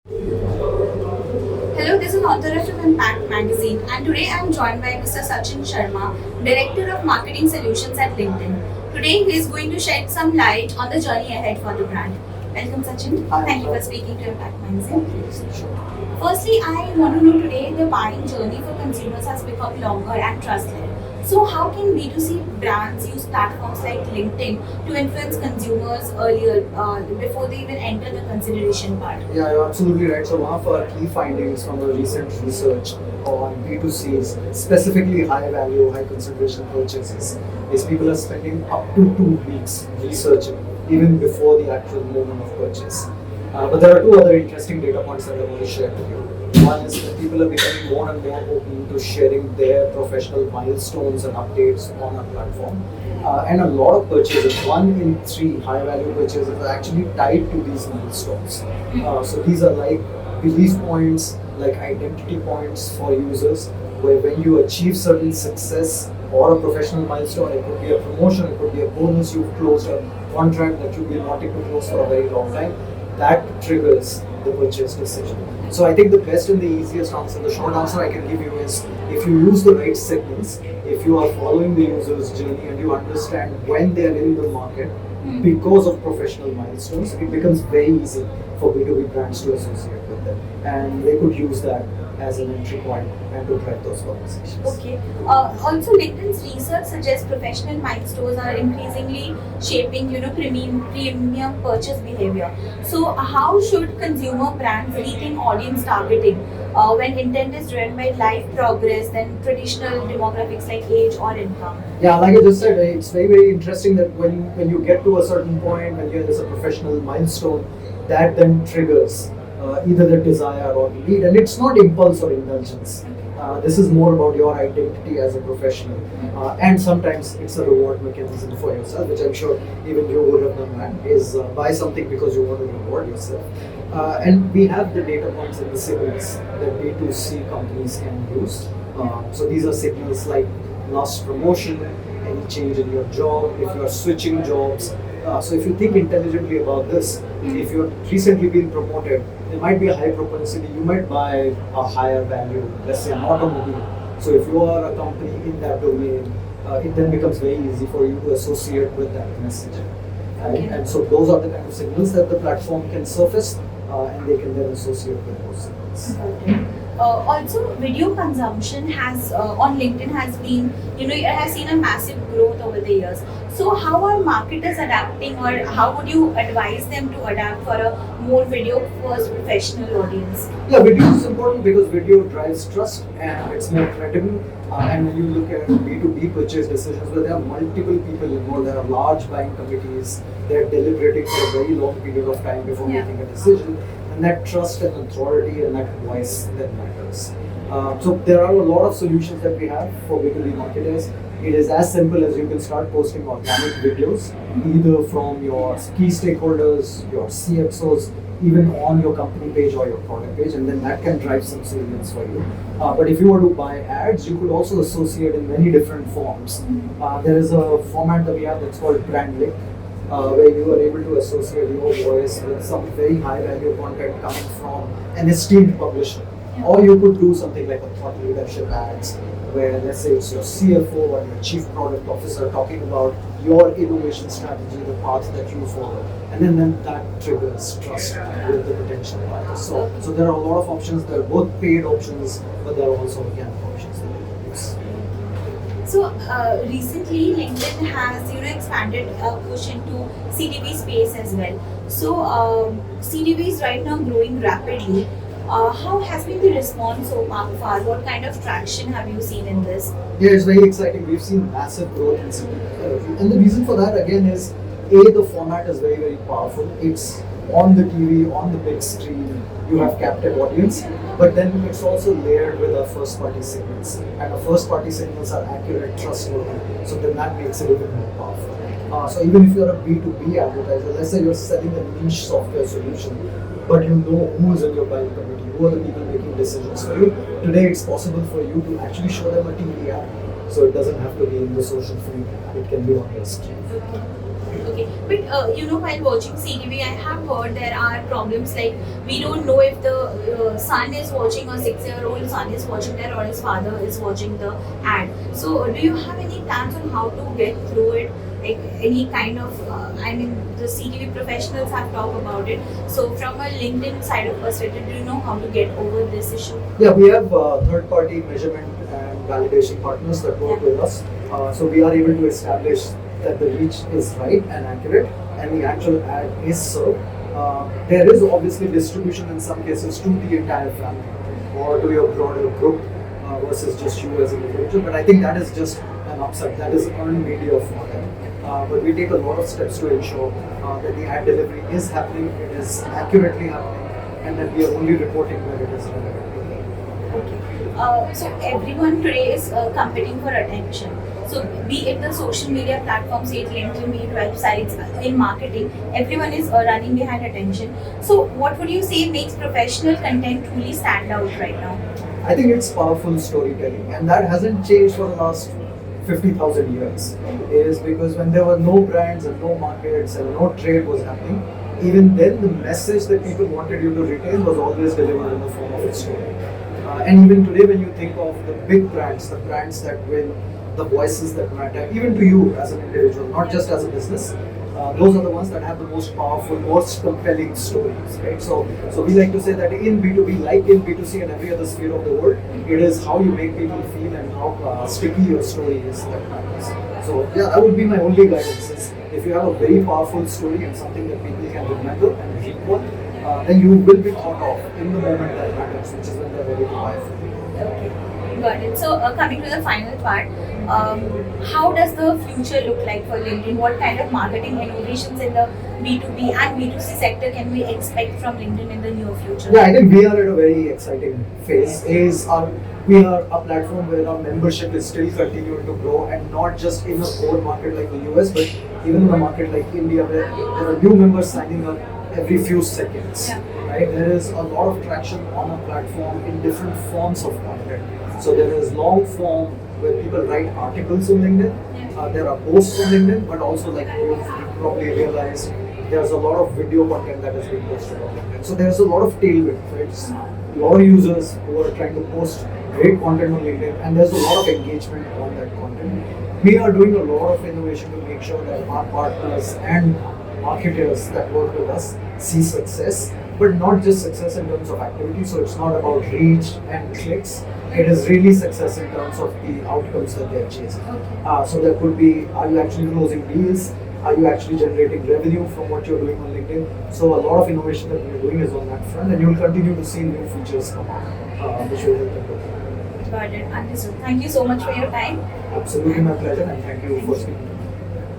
Hello, this is author of Impact Magazine, and today I am joined by Mr. Sachin Sharma, Director of Marketing Solutions at LinkedIn. Today he is going to shed some light on the journey ahead for the brand. Welcome, Sachin. Thank you for speaking to Impact Magazine. Firstly, I want to know today the buying journey for consumers has become longer and trust-led. So, how can B2C brands use platforms like LinkedIn to influence consumers earlier, before they even enter the consideration part? Yeah, you're absolutely right. So one of our key findings from the recent research on B2Cs, specifically high value, high consideration purchases, is people are spending up to 2 weeks researching even before the actual moment of purchase. But there are two other interesting data points that I want to share with you. One is that people are becoming more and more open to sharing their professional milestones and updates on our platform. And a lot of purchases, 1 in 3 high value purchases, are actually tied to these milestones. So these are like belief points, like identity points for users, where when you achieve certain success or a professional milestone, it could be a promotion, it could be a bonus, you've closed a contract that you've been wanting to close for a very long time, that triggers the purchase decision. So I think the best and the easiest answer, the short answer I can give you is, if you use the right signals, if you are following the user's journey and you understand when they are in the market because of professional milestones, it becomes very easy for B2B brands to associate with them. And they could use that as an entry point and to drive those conversations. Okay. Also, LinkedIn's research suggests professional milestones are increasingly shaping, premium purchase behavior. So, how should consumer brands rethink audience targeting when intent is driven by life progress than traditional demographics like age or income? Yeah, like I just said, it's very, very interesting that when you get to a certain point, when there is a professional milestone, that then triggers either the desire or the need, and it's not impulse or indulgence. This is more about your identity as a professional, and sometimes it's a reward mechanism for yourself, which I'm sure even you would have done. That is buy something because you want to reward yourself. And we have the data points and the signals that B2C companies can use. So these are signals like last promotion, any change in your job, if you are switching jobs. So if you think intelligently about this, if you're recently been promoted, there might be a high propensity, you might buy a higher value, let's say an automobile. So if you are a company in that domain, it then becomes very easy for you to associate with that messaging. Okay. And so those are the kind of signals that the platform can surface, and they can then associate with those signals. Okay. Also, video consumption has on LinkedIn has been, it has seen a massive growth over the years. So, how are marketers adapting, or how would you advise them to adapt for a more video-first professional audience? Yeah, video is important because video drives trust and it's more credible. And when you look at B2B purchase decisions where there are multiple people involved, there are large buying committees, they're deliberating for a very long period of time before making a decision, and that trust and authority and that voice that matters. So there are a lot of solutions that we have for B2B marketers. It is as simple as you can start posting organic videos, either from your key stakeholders, your CXOs, even on your company page or your product page, and then that can drive some salience for you. But if you were to buy ads, you could also associate in many different forms. There is a format that we have that's called brand link, where you are able to associate your voice with some very high value content coming from an esteemed publisher. Or you could do something like a thought leadership ads, where let's say it's your CFO or your chief product officer talking about your innovation strategy, the path that you follow, and then that triggers trust with the potential buyers. So there are a lot of options. There are both paid options, but there are also organic options that you can use. So recently, LinkedIn has expanded push into CTV space as well. So CTV is right now growing rapidly. How has been the response so far? What kind of traction have you seen in this? Yeah, it's very exciting. We've seen massive growth in CTV. And the reason for that again is the format is very, very powerful. It's on the TV, on the big screen, you have captive audience, but then it's also layered with our first party signals. And our first party signals are accurate, trustworthy. So then that makes it even more powerful. So even if you're a B2B advertiser, let's say you're selling a niche software solution, but you know who's in your buying committee, who are the people making decisions for you. Today it's possible for you to actually show them a TV ad. So it doesn't have to be in the social feed, it can be on your screen. Okay. But while watching CTV, I have heard there are problems like we don't know if the son is watching, a 6-year-old son is watching that, or his father is watching the ad. So, do you have any plans on how to get through it? Like any kind of, the CTV professionals have talked about it. So, from a LinkedIn side of perspective, do you know how to get over this issue? Yeah, we have third-party measurement and validation partners that work with us. So we are able to establish that the reach is right and accurate, and the actual ad is served. There is obviously distribution in some cases to the entire family or to your broader group versus just you as an individual. But I think that is just an upside. That is earned media for them. But we take a lot of steps to ensure that the ad delivery is happening, it is accurately happening, and that we are only reporting where it is relevant. Okay. So everyone today is competing for attention. So be it the social media platforms, be it LinkedIn, be it websites, in marketing, everyone is running behind attention. So what would you say makes professional content truly stand out right now? I think it's powerful storytelling, and that hasn't changed for the last 50,000 years. It is because when there were no brands and no markets and no trade was happening, even then the message that people wanted you to retain was always delivered in the form of a story. And even today, when you think of the big brands, the brands that win, the voices that matter, even to you as an individual, not just as a business, those are the ones that have the most powerful, most compelling stories, right? So we like to say that in B2B, like in B2C and every other sphere of the world, it is how you make people feel and how sticky your story is that matters. So yeah, that would be my only guidance is if you have a very powerful story and something that people can remember and recall, then you will be thought of in the moment that matters, which is when they're ready to buy from you. Okay, got it. So coming to the final part, how does the future look like for LinkedIn? What kind of marketing innovations in the B2B and B2C sector can we expect from LinkedIn in the near future? Yeah, I think we are at a very exciting phase. We are a platform where our membership is still continuing to grow, and not just in a core market like the US, but even in a market like India, where there are new members signing up every few seconds. Yeah. Right? There is a lot of traction on our platform in different forms of content. So there is long form where people write articles on LinkedIn. There are posts on LinkedIn, but also like you probably realized, there's a lot of video content that is being posted on LinkedIn. So there's a lot of tailwind, right? A lot of users who are trying to post great content on LinkedIn, and there's a lot of engagement on that content. We are doing a lot of innovation to make sure that our partners and marketers that work with us see success, but not just success in terms of activity. So it's not about reach and clicks. It is really success in terms of the outcomes that they're chasing. So there could be, are you actually closing deals? Are you actually generating revenue from what you're doing on LinkedIn? So a lot of innovation that we're doing is on that front, and you'll continue to see new features come out, which will help them grow. Got it. Understood. Thank you so much for your time. Absolutely my pleasure, and thank you for speaking.